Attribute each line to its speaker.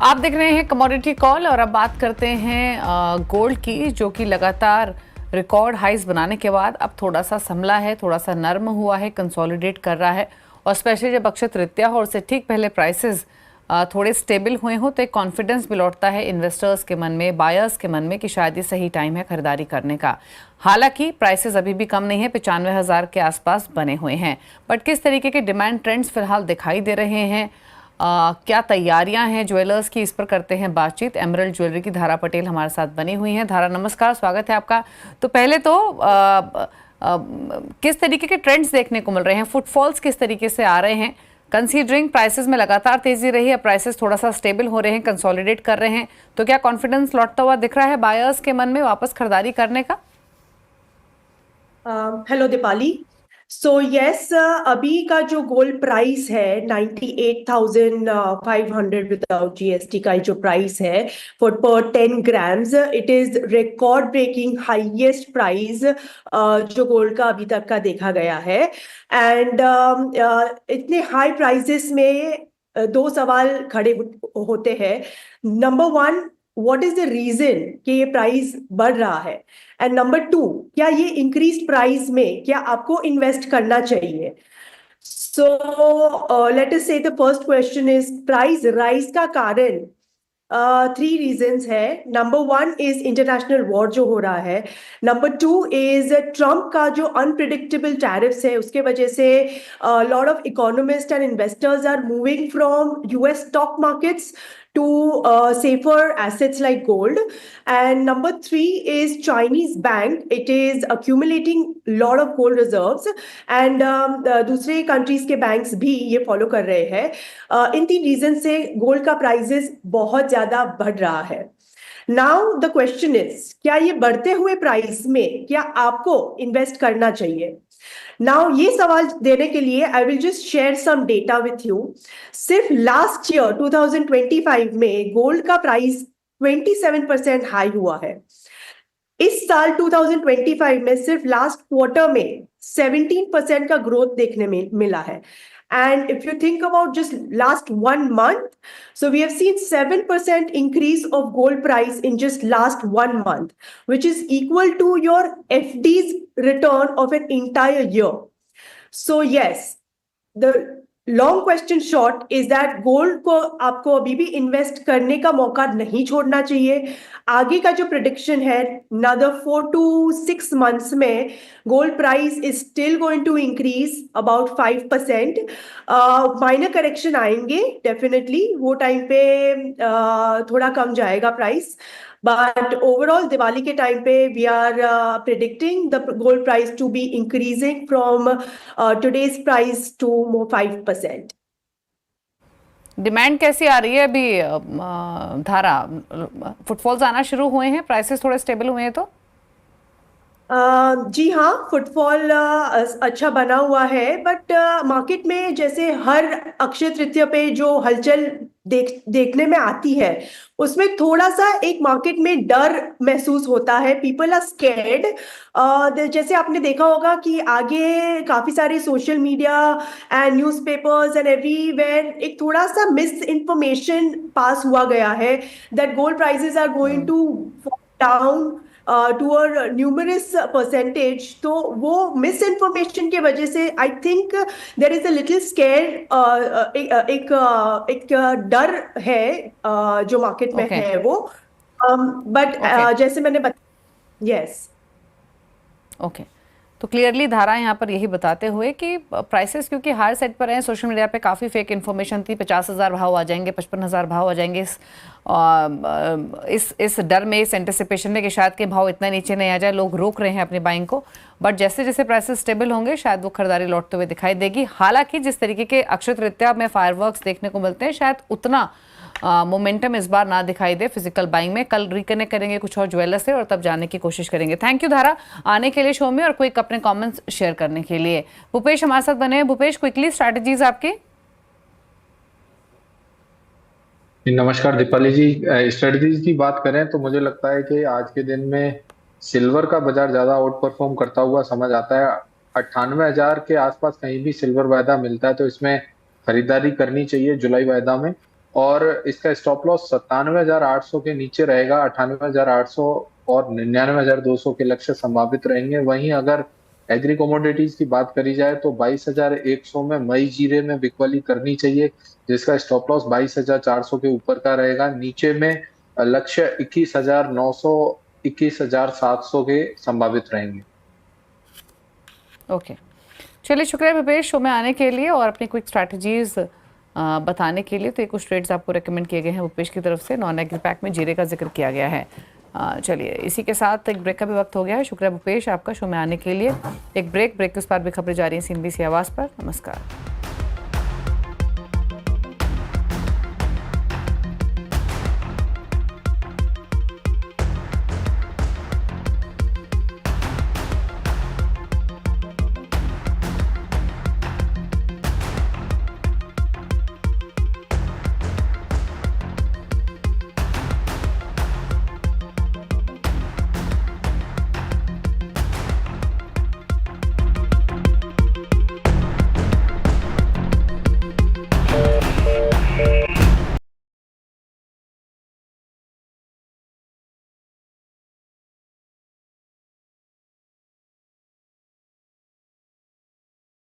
Speaker 1: आप देख रहे हैं कमोडिटी कॉल और अब बात करते हैं गोल्ड की, जो कि लगातार रिकॉर्ड हाइज बनाने के बाद अब थोड़ा सा संभला है, थोड़ा सा नर्म हुआ है, कंसोलिडेट कर रहा है। और स्पेशली जब अक्षय तृतीया हो और उससे ठीक पहले प्राइसेस थोड़े स्टेबल हुए हों तो एक कॉन्फिडेंस भी लौटता है इन्वेस्टर्स के मन में, बायर्स के मन में कि शायद ये सही टाइम है खरीदारी करने का। हालांकि प्राइसेस अभी भी कम नहीं है, 95,000 के आसपास बने हुए हैं। बट किस तरीके के डिमांड ट्रेंड्स फिलहाल दिखाई दे रहे हैं, क्या तैयारियां हैं ज्वेलर्स की, इस पर करते हैं बातचीत। एमरल्ड ज्वेलरी की धारा पटेल हमारे साथ बनी हुई हैं। धारा, नमस्कार, स्वागत है आपका। तो पहले तो किस तरीके के ट्रेंड्स देखने को मिल रहे हैं, फुटफॉल्स किस तरीके से आ रहे हैं, कंसीडरिंग प्राइसेस में लगातार तेजी रही है, प्राइसेस थोड़ा सा स्टेबल हो रहे हैं, कंसोलिडेट कर रहे हैं, तो क्या कॉन्फिडेंस लौटता हुआ दिख रहा है बायर्स के मन में वापस खरीदारी करने का?
Speaker 2: हेलो दीपाली। सो यस, अभी का जो गोल्ड प्राइस है 98,500 विदाउट जीएसटी का जो प्राइस है फॉर पर 10 grams, it is record breaking highest price जो गोल्ड का अभी तक का देखा गया है। एंड इतने हाई प्राइसेस में दो सवाल खड़े होते हैं। Number one, what is the reason कि ये प्राइस बढ़ रहा है? एंड नंबर टू, क्या ये इंक्रीज प्राइस में क्या आपको इन्वेस्ट करना चाहिए? सो लेट अस से the first question is price rise का कारण 3 रीजंस है। Number one is international war जो हो रहा है। नंबर टू इज ट्रम्प का जो अनप्रिडिक्टेबल टैरिफ्स है, उसके वजह से lot of economist and investors are moving from US stock markets to safer assets like gold. And number three is Chinese bank. It is accumulating lot of gold reserves and दूसरे countries के banks भी ये follow कर रहे हैं। इन 3 reason से gold का prices बहुत ज्यादा बढ़ रहा है। नाउ द क्वेश्चन इज, क्या ये बढ़ते हुए प्राइस में क्या आपको इन्वेस्ट करना चाहिए? नाउ ये सवाल देने के लिए I will just share some data with you. सिर्फ लास्ट ईयर 2025 में गोल्ड का प्राइस 27% हाई हुआ है। इस साल 2025 में सिर्फ लास्ट क्वार्टर में 17% का ग्रोथ देखने में मिला है। And if you think about just last 1 month, so we have seen 7% increase of gold price in just last 1 month, which is equal to your FD's return of an entire year. So yes, the long question short is that gold को आपको अभी भी invest करने का मौका नहीं छोड़ना चाहिए। आगे का जो प्रिडिक्शन है, another 4 to 6 months में gold price is still going to increase about 5%। Minor correction आएंगे डेफिनेटली, वो टाइम पे थोड़ा कम जाएगा प्राइस। But overall, Diwali के टाइम पे we are predicting the gold price to be increasing from today's price to more 5%.
Speaker 1: Demand कैसी आ रही है अभी धारा? फुटफॉल्स आना शुरू हुए हैं, प्राइसेस थोड़े स्टेबल हुए हैं तो?
Speaker 2: जी हाँ, फुटफॉल अच्छा बना हुआ है। बट मार्केट में जैसे हर अक्षय तृतीया पे जो हलचल देखने में आती है, उसमें थोड़ा सा एक मार्केट में डर महसूस होता है। People are scared. जैसे आपने देखा होगा कि आगे काफी सारे social media and newspapers and everywhere एक थोड़ा सा मिस इन्फॉर्मेशन पास हुआ गया है that gold prices are going to down to a numerous percentage. तो वो मिस इन्फॉर्मेशन की वजह से I think there is a little scare, एक डर है जो मार्केट में है वो। बट जैसे मैंने बताया, यस।
Speaker 1: ओके, तो क्लियरली धारा यहाँ पर यही बताते हुए कि प्राइसेस क्योंकि हायर साइड पर हैं, सोशल मीडिया पे काफ़ी फेक इन्फॉर्मेशन थी, 50,000 भाव आ जाएंगे, 55,000 भाव आ जाएंगे, इस डर में, इस एंटिसिपेशन में कि शायद के भाव इतना नीचे नहीं आ जाए, लोग रोक रहे हैं अपनी बाइंग को। बट जैसे जैसे प्राइसेस स्टेबल होंगे शायद वो खरीदारी लौटते हुए दिखाई देगी। हालांकि जिस तरीके के अक्षय तृतीया में फायरवर्क्स देखने को मिलते हैं, शायद उतना मोमेंटम इस बार ना दिखाई दे फिजिकल बाइंग में। कल रिकनेक्ट करेंगे कुछ और ज्वेलर से और तब जाने की कोशिश करेंगे। थैंक यू धारा आने के लिए शो में और कोई अपने कमेंट्स शेयर करने के लिए। भूपेश हमारे साथ बने हैं। भूपेश, क्विकली स्ट्रैटेजीज आपकी।
Speaker 3: नमस्कार दीपाली जी। स्ट्रेटजीज की बात करें तो मुझे लगता है कि आज के दिन में सिल्वर का बाजार ज्यादा आउट परफॉर्म करता हुआ समझ आता है। 98,000 के आसपास कहीं भी सिल्वर वायदा मिलता है तो इसमें खरीदारी करनी चाहिए जुलाई वायदा में। और इसका स्टॉप लॉस 97,800 के नीचे रहेगा। 98,800 और 99,200 के लक्ष्य संभावित रहेंगे। वहीं अगर एग्री कमोडिटीज की बात करी जाए तो 22,100 में मई जीरे में बिकवाली करनी चाहिए, जिसका स्टॉप लॉस 22,400 के ऊपर का रहेगा। नीचे में लक्ष्य 21,900 21,700 के संभावित रहेंगे।
Speaker 1: ओके, चलिए शुक्रिया भूपेश शो में आने के लिए और अपनी क्विक स्ट्रैटेजीज बताने के लिए। तो ये कुछ ट्रेड्स आपको रेकमेंड किए गए हैं भूपेश की तरफ से। नॉन एग्री पैक में जीरे का जिक्र किया गया है। चलिए इसी के साथ एक ब्रेक का भी वक्त हो गया है। शुक्रिया भूपेश आपका शो में आने के लिए। एक ब्रेक के उस पार भी खबरें जारी हैं CNBC आवाज़ पर। नमस्कार।